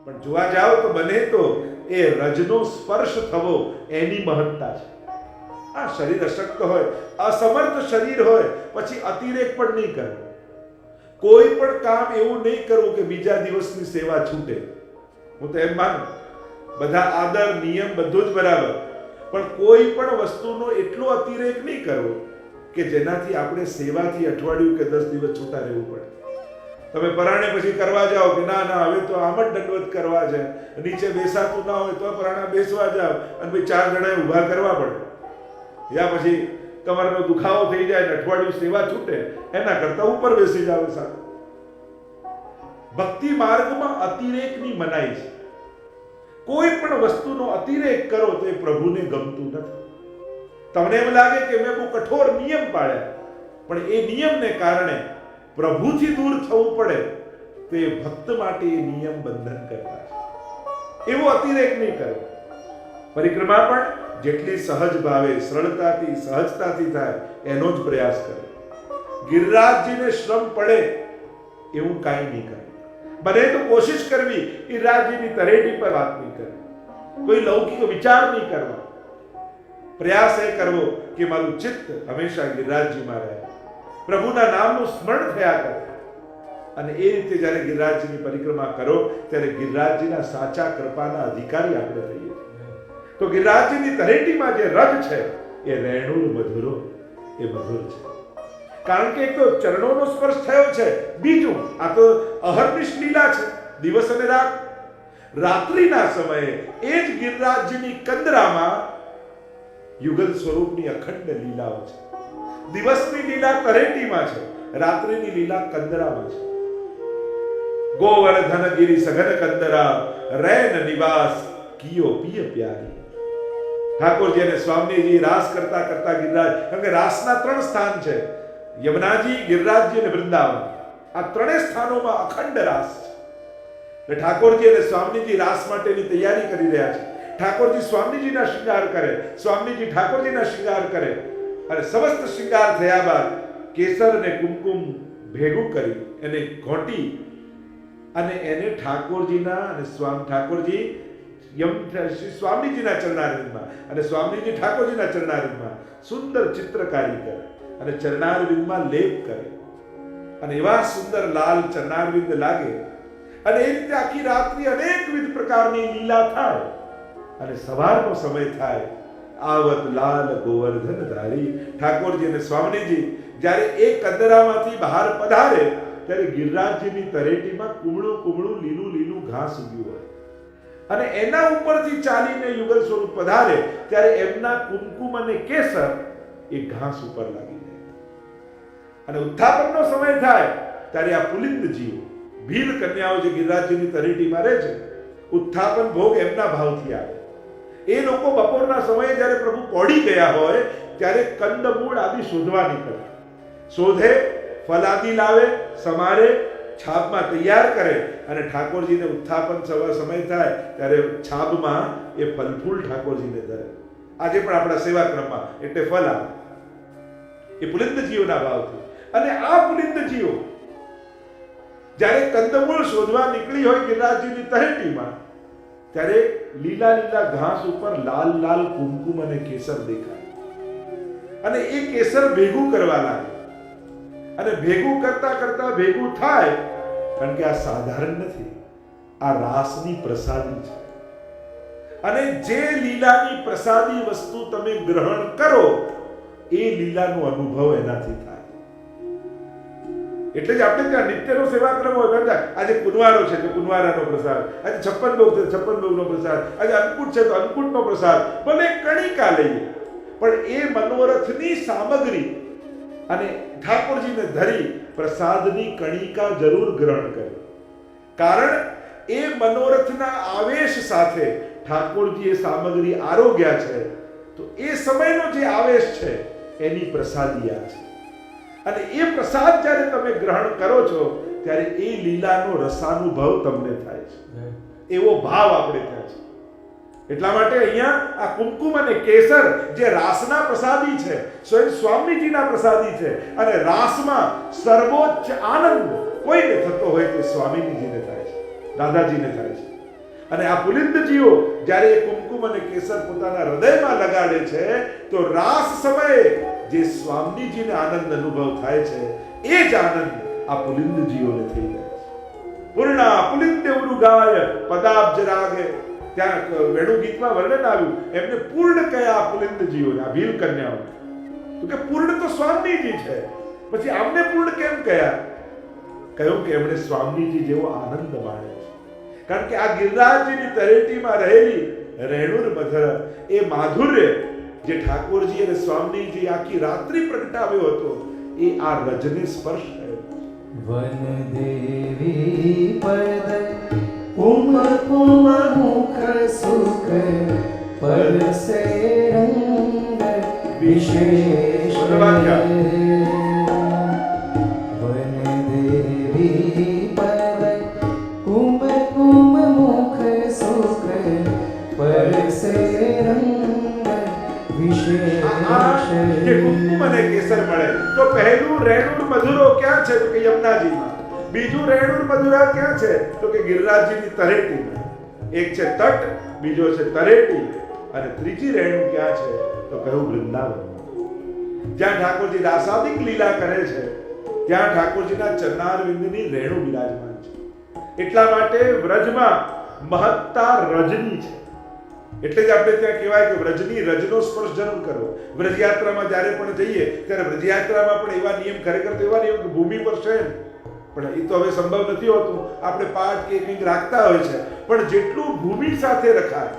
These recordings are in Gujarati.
પણ જોવા જાઓ તો બને તો એ રજનો સ્પર્શ થવો એની મહત્તા છે. આ શરીર અશક્ત હોય, અસમર્થ શરીર હોય, પછી અતિરેક પણ નહીં કરવો. કોઈ પણ કામ એવું નહીં કરવું કે બીજા દિવસની સેવા છૂટે. હું તો એમ માનું, બધા આદર નિયમ બધું જ બરાબર, પણ કોઈ પણ વસ્તુનો એટલો અતિરેક નહીં કરવો કે જેનાથી આપણે સેવાથી અઠવાડિયું કે 10 દિવસ છૂટા રહેવું પડે. તમે પરાણે પછી કરવા જાઓ કે ના ના હવે તો આમ જ દંડવત કરવા છે, નીચે બેસાતું ના હોય તો પરાણા બેસવા જાઓ અને પછી 4 જણાએ ઊભા કરવા પડે, યા પછી કમરનો દુખાવો થઈ જાય ને અઠવાડિયું સેવા છૂટે, એના કરતા ઉપર બેસી જાવ સાહેબ. ભક્તિ માર્ગમાં અતિરેકની મનાઈ છે. કોઈ પણ વસ્તુનો અતિરેક કરો તો એ પ્રભુને ગમતું નથી. તમને એમ લાગે કે મેં બહુ કઠોર નિયમ પાડ્યા, પણ એ નિયમને કારણે પ્રભુથી દૂર થવું પડે તો એ ભક્ત માટે એ નિયમ બંધન કરતા છે. એવો અતિરેક નહીં કરવો. પરિક્રમા પણ જેટલી સહજ ભાવે, સરળતાથી, સહજતાથી થાય એનો જ પ્રયાસ કરે. ગિરિરાજજીને શ્રમ પડે એવું કાંઈ નહીં કરે. બને તો કોશિશ કરવી ગિરિરાજજીની તરેટી પર વાત નહીં કરવી, કોઈ લૌકિક વિચાર નહીં કરવા. પ્રયાસ એ કરવો કે મારું ચિત્ત હંમેશા ગિરિરાજજીમાં રહે, પ્રભુના નામનું સ્મરણ થયા કરે. અને એ રીતે જ્યારે ગિરિરાજજીની પરિક્રમા કરો ત્યારે ગિરિરાજજીના સાચા કૃપાના અધિકારી આપણે થઈએ. તો ગિરિરાજજીની તરેટીમાં જે રજ છે એ રેણુર મધુરો, એ મધુર છે. કારણ કે એક તો ચરણોનો સ્પર્શ થયો છે, બીજું આ તો અહર્નિશ લીલા છે, દિવસ અને રાત. રાત્રિના સમયે એ જ ગિરિરાજજીની કંદરામાં યુગલ સ્વરૂપની અખંડ લીલાઓ છે. દિવસની લીલા તરેટીમાં છે, રાત્રિની લીલા કંદરામાં છે. ગોવર્ધન ગિરી સઘન કંદરા, રૈન નિવાસ કિયો પિય પ્યારી. ઠાકોરજી અને સ્વામીજી રાસ કરતા કરતા ગિરિરાજ, કારણ કે રાસના 3 સ્થાન છે, યમુનાજી, ગિરિરાજજી અને વૃંદાવન. આ 3 સ્થાનોમાં અખંડ રાસ છે. એટલે ઠાકોરજી અને સ્વામીજી રાસ માટેની તૈયારી કરી રહ્યા છે. ઠાકોરજી સ્વામીજીના શૃંગાર કરે, સ્વામીજી ઠાકોરજીના શૃંગાર કરે, અને સમસ્ત શૃંગાર થયા બાદ કેસર અને કુમકુમ ભેગું કરી એને ઘોંટી અને એને ઠાકોરજીના અને ઠાકોરજી શ્રી સ્વામીજીના ચરણારવિંદમાં અને સ્વામીજી ઠાકોરજીના ચરણારવિંદમાં સુંદર ચિત્રકારી કરે અને ચરણારવિંદમાં લેપ કરે, અને એવા સુંદર લાલ ચરણારવિંદ લાગે. અને એ રીતે આખી રાત્રિ અનેકવિધ પ્રકારની લીલા થાય, અને સવારનો સમય થાય, આવત લાલ ગોવર્ધન ધારી. ઠાકોરજી અને સ્વામીજી જ્યારે એ કંદરામાંથી બહાર પધારે ત્યારે ગિરિરાજજીની તરેટીમાં કુમળું કુમળું લીલું લીલું ઘાસ ઉગ્યું હોય, અને એના ઉપરથી ચાલીને યુગલ સ્વરૂપ પધારે ત્યારે એમના કુમકુમ અને કેસર એ ઘાસ ઉપર લાગી જાય. અને ઉત્થાપનનો સમય થાય ત્યારે આ પુલિંદ જીવો, ભીલ કન્યાઓ જે ગિરિરાજજીની તરેટીમાં રહે છે, ઉત્થાપન ભોગ એમના ભાવથી આવે. એ લોકો બપોરના સમયે જ્યારે પ્રભુ પહોંચી ગયા હોય ત્યારે કંદમૂળ આદિ શોધવા નીકળે. શોધે, ફલ આદિ લાવે, સમારે, છાબમાં તૈયાર કરે, અને ઠાકોરજીને ઉત્થાપન સમય થાય ત્યારે છાબમાં એ ફલફૂલ ઠાકોરજીને ધરે. આજે પણ આપણા સેવાક્રમમાં એટલે ફલ આવે એ પુલિંદજીઓના ભાવથી. અને આ પુલિંદજીઓ જ્યારે કંદમૂળ શોધવા નીકળી હોય ગિરિરાજજીની તરેટીમાં ત્યારે લીલા લીલા ઘાસ ઉપર લાલ લાલ કુમકુમ અને કેસર દેખાય, અને એ કેસર ભેગું કરવા લાગે. અને ભેગું કરતા કરતા ભેગું થાય, કારણ કે આ સાધારણ નથી, આ રાસની પ્રસાદી છે. અને જે લીલાની પ્રસાદી વસ્તુ તમે ગ્રહણ કરો એ લીલાનો અનુભવ એનાથી થાય. એટલે જ આપણે ત્યાં નિત્યનો સેવાક્રમ હોય, આજે કુંવારો છે તો કુંવારાનો પ્રસાદ, આજે 56 ભોગ છે 56 ભોગનો પ્રસાદ, આજે અન્નકૂટ છે તો અન્નકૂટનો પ્રસાદ, ભલે કણિકા લઈએ, પણ એ મનોરથની સામગ્રી અને ઠાકોરજીને ધરી પ્રસાદની કણિકા જરૂર ગ્રહણ કરે. કારણ એ મનોરથના આવેશ સાથે ઠાકોરજી એ સામગ્રી આરોગ્યા છે, તો એ સમયનો જે આવેશ છે એની પ્રસાદી આ છે. અને એ પ્રસાદ જ્યારે તમે ગ્રહણ કરો છો ત્યારે એ લીલાનો રસાનુભવ તમને થાય છે. એવો ભાવ આપણે ત્યાં છે. એટલા માટે અહીંયા આ કુમકુમ અને કેસર જે રાસના પ્રસાદી છે, સ્વયં સ્વામીજીના પ્રસાદી છે, અને રાસમાં સર્વોચ્ચ આનંદ કોઈને થતો હોય તે સ્વામીજીને થાય છે, દાદાજીને થાય છે. અને આ પુલિંદજીઓ જ્યારે એ કુમકુમ અને કેસર પોતાના હૃદયમાં લગાડે છે તો રાસ સમયે જે સ્વામીજીને આનંદ અનુભવ થાય છે એ જ આનંદ આ પુલિંદજીઓને થઈ જાય છે. પૂર્ણા પુલિંદે ઉરુગાય પદાબ્જ રાગે, ત્યાં વેણુ ગીતમાં વર્ણન આવ્યું, એમને પૂર્ણ કયા પુલિંદજીઓને, આ ભીલ કન્યાઓ, તો કે પૂર્ણ તો સ્વામીજી છે, પછી આમને પૂર્ણ કેમ કયા? કહ્યું કે એમણે સ્વામીજી જેવો આનંદ માણ્યો છે. કારણ કે આ ગિરિરાજજીની તળેટીમાં રહેલી રેણુર મધર, એ માધુર્ય જે ઠાકોરજી અને સ્વામીજી આખી રાત્રિ પ્રગટાવ્યો હતો એ આ રજને સ્પર્શ થયો. વન દેવી પદ કુમ કુમ મુખ સુખ પરસે રંગ વિશેષ. વન દેવી પદ કુમ કુમ મુખ સુખ પરસે રંગ વિશેષ. જે કુમકુમ અને કેસર મળે તો પહેલું રેણુર મધુરો ક્યાં છે? તો કે યમુનાજીમાં. બીજું રેણુર મધુરા ક્યાં છે? તો કે ગિરિરાજજીની તળેટીમાં. એક છે તટ, બીજો છે તળેટી, અને ત્રીજી રેણુ ક્યાં છે? તો કહ્યું વૃંદાવન. જ્યાં ઠાકોરજી રાસાદિક લીલા કરે છે ત્યાં ઠાકોરજીના ચરણારવિંદની રેણુ બિરાજમાન છે. એટલા માટે વ્રજમાં મહત્તા રજની છે. એટલે જ આપણે ત્યાં કહેવાય કે વ્રજની રજનો સ્પર્શ જરૂર કરવો. વ્રજયાત્રામાં જ્યારે પણ જઈએ ત્યારે વ્રજયાત્રામાં પણ એવા નિયમ, ખરેખર તો એવા નિયમ ભૂમિ પર છે, પણ એ તો હવે સંભવ નથી હોતું. આપણે પાઠ કે કંઈક રાખતા હોય છે, પણ જેટલું ભૂમિ સાથે રખાય,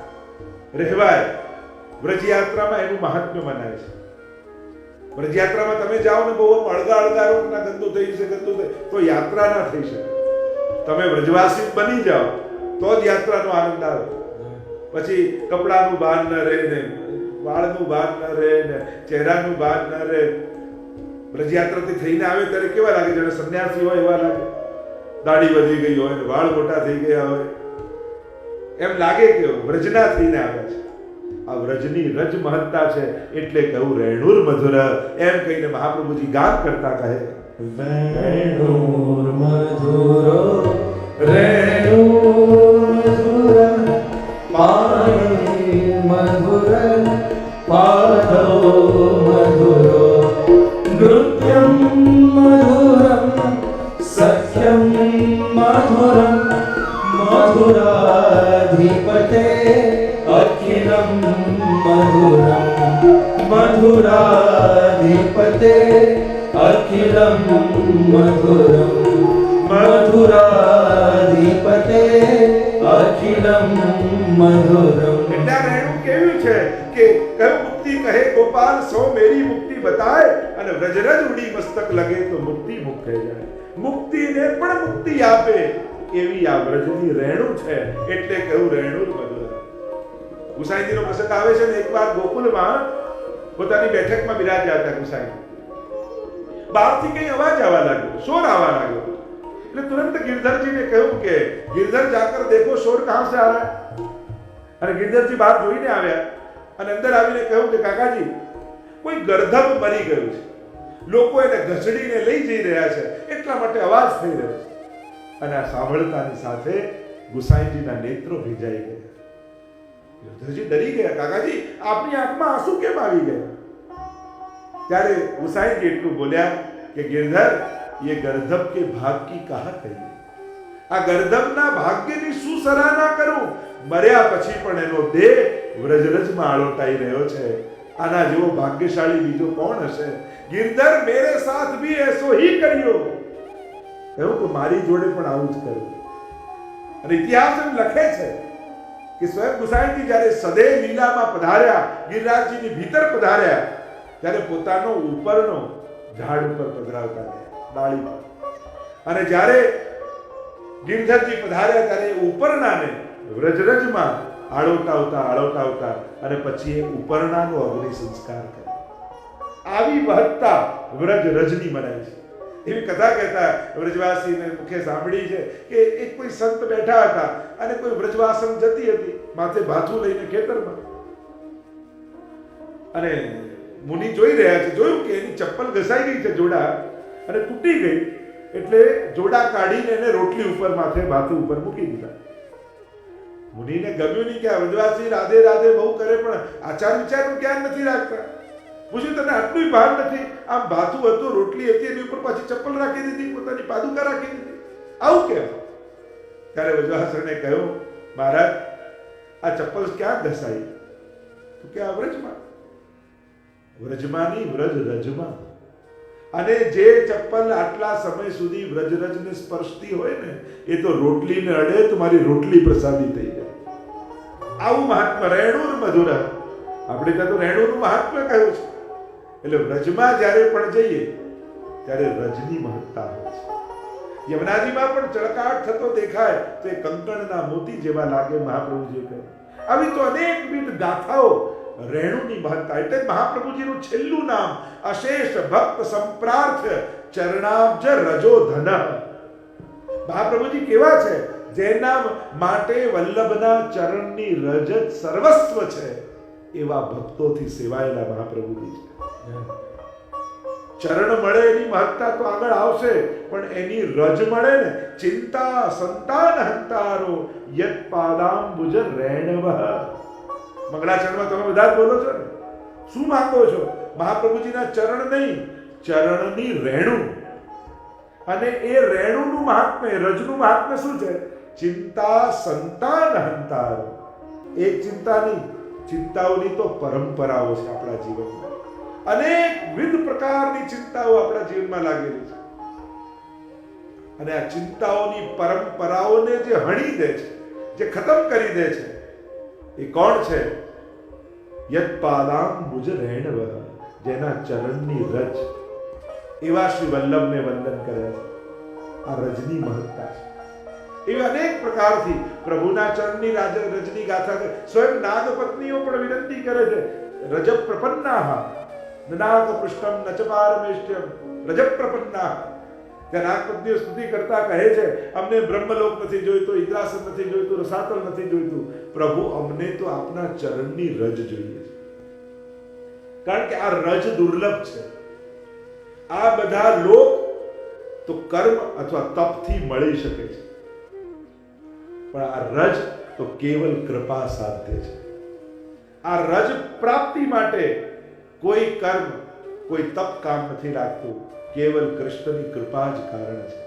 રહેવાય, વ્રજયાત્રામાં એનું મહાત્મ્ય મનાય છે. વ્રજયાત્રામાં તમે જાઓ ને બહુ અળગા રોગના ગંદુ થઈ જશે, ગંદુ થઈ, તો યાત્રા ના થઈ શકે. તમે વ્રજવાસી બની જાઓ તો જ યાત્રાનો આનંદ આવે. પછી કપડાનું ભાન ન રહે ને, વાળનું ભાન ન રહે ને, ચહેરાનું ભાન ન રહે. વ્રજયાત્રાથી થઈને આવે ત્યારે કેવા લાગે? જાણે સંન્યાસી હોય એવા લાગે. દાઢી વધી ગઈ હોય ને વાળ મોટા થઈ ગયા હોય, એમ લાગે કે વ્રજના થઈને આવે છે. આ વ્રજની રજ મહત્તા છે. એટલે કહું રેણુર મધુર, એમ કહીને મહાપ્રભુજી ગાન કરતા કહે, રેણુર મધુરો રેણુર મધુર પાણી મધુર પાદો મધુરો નૃત્યમ મધુરમ સખ્યમ મધુરમ મધુરાધિપતે અખિલમ મધુરમ મધુરાધિપતે અખિલમ મધુરમ મધુરાધિપતે અખિલમ મધુરમ. એટલે રેણુ કેવું છે કે કયું મુક્તિ કહે ગોપાલ સો મેરી મુક્તિ બતાય, અને વ્રજરજ ઉડી મસ્તક લગે તો મુક્તિ મુક્ત થઈ જાય. મુક્તિને પણ મુક્તિ આપે એવી આ વ્રજની રેણુ છે. એટલે કહ્યું રેણુર મધુર. ગુસાઈજીનો પ્રસંગ આવે છે ને, એકવાર ગોકુલમાં પોતાની બેઠકમાં બિરાજ્યા હતા ગુસાઈજી. બહારથી કઈ અવાજ આવવા લાગ્યો, શોર આવવા લાગ્યો. એટલે તુરંત गिरधरजीને કહ્યું કે गिरधर जाकर देखो शोर कहां से आ रहा है. અને गिरधरजी બહાર જોઈને આવ્યા અને અંદર આવીને કહ્યું કે કાકાજી, કોઈ ગર્ધબ મરી ગયું છે, લોકો એને ઘસડીને લઈ જઈ રહ્યા છે, એટલા માટે અવાજ થઈ રહ્યો છે. અને આ સાંભળતાની સાથે ગુસાઈજીના નેત્રો ભીજાઈ ગયા. गिरधरजी ડરી ગયા, કાકાજી આપની આંખમાં આંસુ કેમ આવી ગયા? ત્યારે ગુસાઈજી એટલું બોલ્યા કે गिरधर, ये गर्दभ के भाग की कहा कही. આ ગર્દભના ભાગ્યની શું સરાહના કરું? મર્યા પછી પણ એનો દેહ વ્રજરજમાં આળોટાઈ રહ્યો છે. આના જેવો ભાગ્યશાળી બીજો કોણ હશે? गिरधर मेरे साथ भी ऐसो ही करियो. કહ્યું કે મારી જોડે પણ આવું જ કર્યું. અને ઇતિહાસ એમ લખે છે કે સ્વયં ગુસાઈજી જ્યારે સદૈવ લીલામાં પધાર્યા, ગિરિરાજજીની ભીતર પધાર્યા, ત્યારે પોતાનો ઉપરનો ઝાડ ઉપર પધરાવતા ગયા, ડાળી પર. અને જ્યારે गिरधरજી પધાર્યા ત્યારે ઉપરનાને વ્રજરજમાં આળોટાવતા અને પછી એ ઉપરનાનો અગ્નિ સંસ્કાર કર્યો. આવી મહત્તા વ્રજ રજની મનાય છે. એવી કથા કહેતા વ્રજવાસીને મુખે સાંભળી છે કે એક કોઈ સંત બેઠા હતા અને કોઈ વ્રજવાસન જતી હતી માથે ભાથું લઈને ખેતરમાં, અને મુનિ જોઈ રહ્યા છે, જોયું કે એની ચપ્પલ ઘસાઈ ગઈ છે જોડા અને તૂટી ગઈ, એટલે જોડા કાઢીને એને રોટલી ઉપર માથે ભાથું ઉપર મૂકી દીધા. મુનિને ગમ્યું નહીં કે આ વ્રજવાસી રાધે રાધે બહુ કરે પણ આચાર વિચારનું ક્યાં નથી રાખતા. પૂછ્યું તને આટલું ભાન નથી? આમ ભાથું હતું, રોટલી હતી, એની ઉપર પાછી ચપ્પલ રાખી દીધી, પોતાની પાદુકા રાખી દીધી, આવું કેમ? ત્યારે વ્રજવાસને કહ્યું, મહારાજ આ ચપ્પલ ક્યાં ઘસાઈ? તો કે આ વ્રજમાં. વ્રજમાની વ્રજ રજમાં. અને જે ચપ્પલ આટલા સમય સુધી વ્રજ રજને સ્પર્શતી હોય ને એ તો રોટલીને અડે તો મારી રોટલી પ્રસાદી થઈ જાય. આવું મહાત્મા રેણુર મધુર. આપણે ત્યાં તો રેણુનું મહાત્મ્ય કહ્યું છે. એટલે વ્રજમાં જ્યારે પણ જઈએ ત્યારે રજની મહત્તા હોય છે. યમુનાજીમાં પણ ચળકાટ થતો દેખાય તો એ કંકણના મોતી જેવા લાગે, મહાપ્રભુજીએ કહ્યું. આવી તો અનેકવિધ ગાથાઓ રેણુની મહત્તા. એટલે મહાપ્રભુજીનું છેલ્લું નામ અશેષ ભક્ત સંપ્રાર્થ ચરણાબ્જ રજોધન. મહાપ્રભુજી કેવા છે? જેના માટે વલ્લભના ચરણની રજ સર્વસ્વ છે એવા ભક્તોથી સેવાયેલા મહાપ્રભુજી છે. ચરણ મળે એની મહત્તા તો આગળ આવશે, પણ એની રજ મળે ને, ચિંતા સંતાન હંતારો યત પાદાંબુજ રેણવ. મંગળાચરણમાં તમે બધા જ બોલો છો ને, શું માંગો છો? મહાપ્રભુજીના ચરણ નહીં, ચરણની રેણુ. અને એ રેણુનું મહાત્મ્ય, રજનું મહાત્મ્ય શું છે? ચિંતા સંતાન હંતારો. એક ચિંતા નહીં, ચિંતાઓની તો પરંપરાઓ છે આપણા જીવનમાં. અનેકવિધ પ્રકારની ચિંતાઓ આપણા જીવનમાં લાગેલી છે, અને આ ચિંતાઓની પરંપરાઓને જે હણી દે છે, જે ખતમ કરી દે છે, એ કોણ છે? યત પાદાંબુજ રેણવ, જેના ચરણની રજ. એવા શ્રી વલ્લભને વંદન કરે છે. આ રજની મહત્તા છે. એવી અનેક પ્રકારથી પ્રભુના ચરણની રજની ગાથા કરે. સ્વયં નાગપત્નીઓ પણ વિનંતી કરે છે, રજ પ્રપન્નાહ નાગ પૃષ્ઠમ નચ પારમેષ્ટ્યમ રજ પ્રપન્નાહ. ત્યાં નાગપત્નીઓ સ્તુતિ કરતા કહે છે, અમને બ્રહ્મલોક નથી જોઈતો, ઇન્દ્રાસન નથી જોઈતું, રસાતલ નથી જોઈતું, પ્રભુ અમને તો આપના ચરણની રજ જોઈએ છે. કારણ કે આ રજ દુર્લભ છે. આ બધા લોક તો કર્મ અથવા તપથી મળી શકે છે, પણ આ રજ તો કેવલ કૃપા સાધ્ય છે. આ રજ પ્રાપ્તિ માટે કોઈ કર્મ, કોઈ તપ કામ નથી લાગતું, કેવલ કૃષ્ણની કૃપા જ કારણ છે.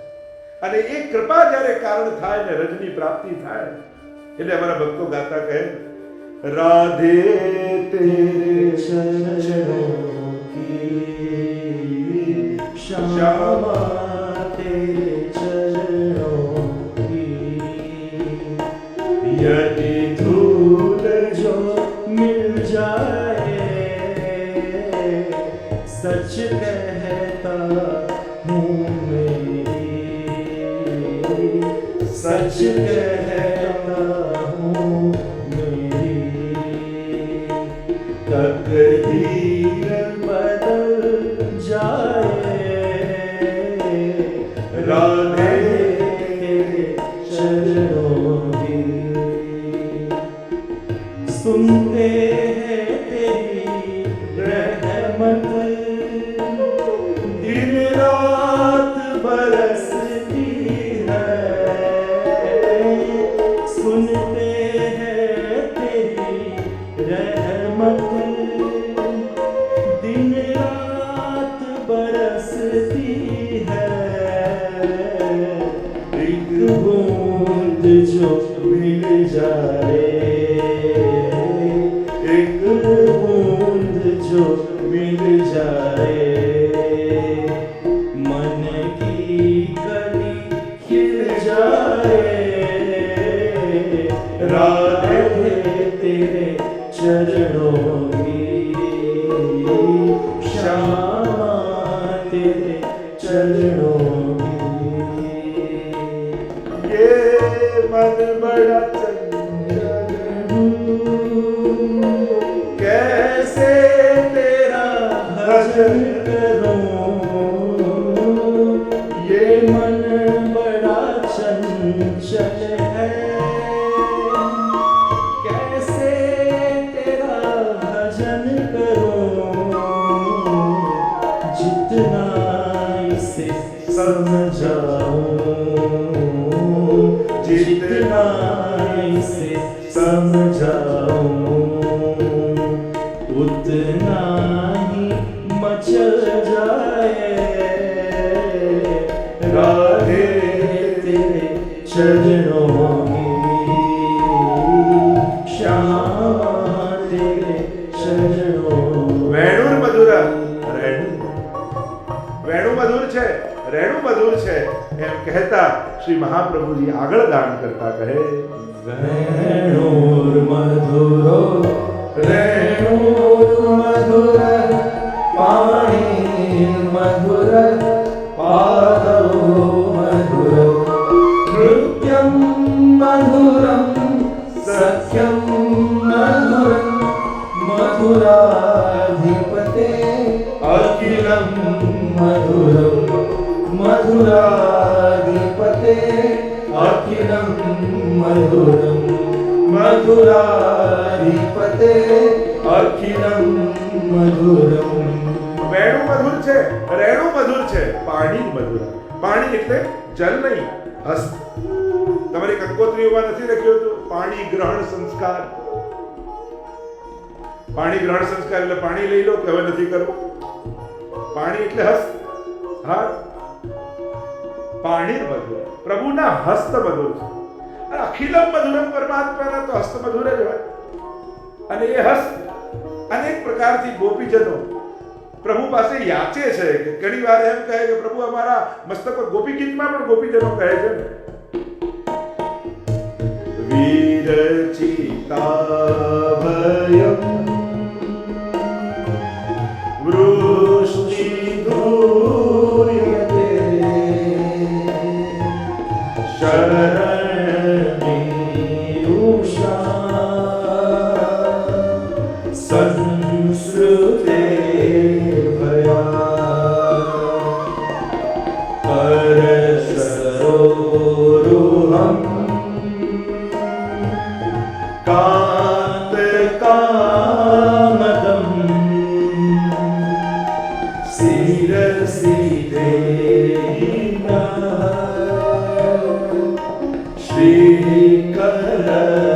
અને એ કૃપા જ્યારે કારણ થાય ને રજની પ્રાપ્તિ થાય, એટલે અમારા ભક્તો ગાતા કહે, રાધે તેરે ચરણોं की श्यामा तेरे चरणों की यदि धूल जो मिल जाए सच कहता हूँ मेरी, सच कहता हूँ तकदीर बदल जाए राधे तेरे चरणों की सुनते हैं तेरी रहमत दिन रात बरसती है, सुनते हैं तेरी रहमत दिन रात बरसती है, एक बूंद जो मिल जाए, एक बूंद जो मिल जाए, मन की कली खिल जाए, राधे तेरे चरणों की श्यामा तेरे चरणों की। ये मन बड़ा चंचल कैसे तेरा भजन करूं समझाऊं, जितना इसे समझाऊं, उतना ही मचल जाए राधे तेरे चरणों की, श्यामा तेरे चरणों। વેણુર મધુર વેણુ મધુર છે, રેણુ મધુર છે એમ કહેતા શ્રી મહાપ્રભુજી આગળ ગાન કરતા કહે વેણુર મધુરો રેણુર મધુર પાણી મધુર પાદો મધુર નૃત્યમ મધુરમ સખ્યમ મધુરમ મધુરાધિપતે અખિલમ મધુરમ મધુરાધિપતે અખિલમ મધુરમ મધુરાધિપતે અખિલમ મધુરમ। વેણુ મધુર છે, રેણુ મધુર છે, પાણી મધુર। પાણી એટલે જલ નહીં, હસ્ત। તમારી કંકોત્રીઓમાં નથી લખ્યું હતું પાણી ગ્રહણ સંસ્કાર? પાણી ગ્રહણ સંસ્કાર એટલે પાણી લઈ લો કે હવે નથી કરવું? પાણી એટલે હસ્ત, હાથ। પાણી મધુર, પ્રભુના હસ્ત મધુર છે। અને અખિલમ મધુરમ પરમાત્માના તો હસ્ત મધુર જ હોય। અને એ હસ્ત અનેક પ્રકારથી ગોપીજનો પ્રભુ પાસે યાચે છે કે ઘણી વાર એમ કહે કે પ્રભુ અમારા મસ્તક પર ગોપી ગીતમાં પણ ગોપીજનો કહે છે ને વીરચિતાભયમ વૃષ્ટિ ધૂયતે શરણિરુષા સંસ્કૃતે પરસરોરુહમ કાંતકામદમ શિરસી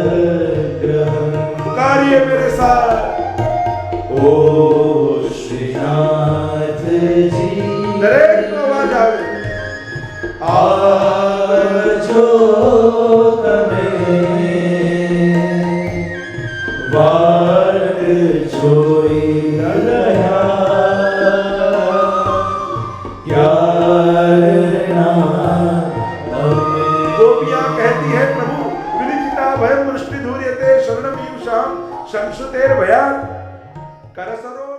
श्रीकरग्रहम्। पुकारिए मेरे साथ ओ श्रीनाथ जी दरेक को आवाज आवे आवजो तमे वाट जोई न રહ્યા ક્યારના અમે। गोपियां कहती है प्रभु विनिचिता भयम वृष्टि धूर्यते शरणम ईशाम संसुतेर भयात् करसरो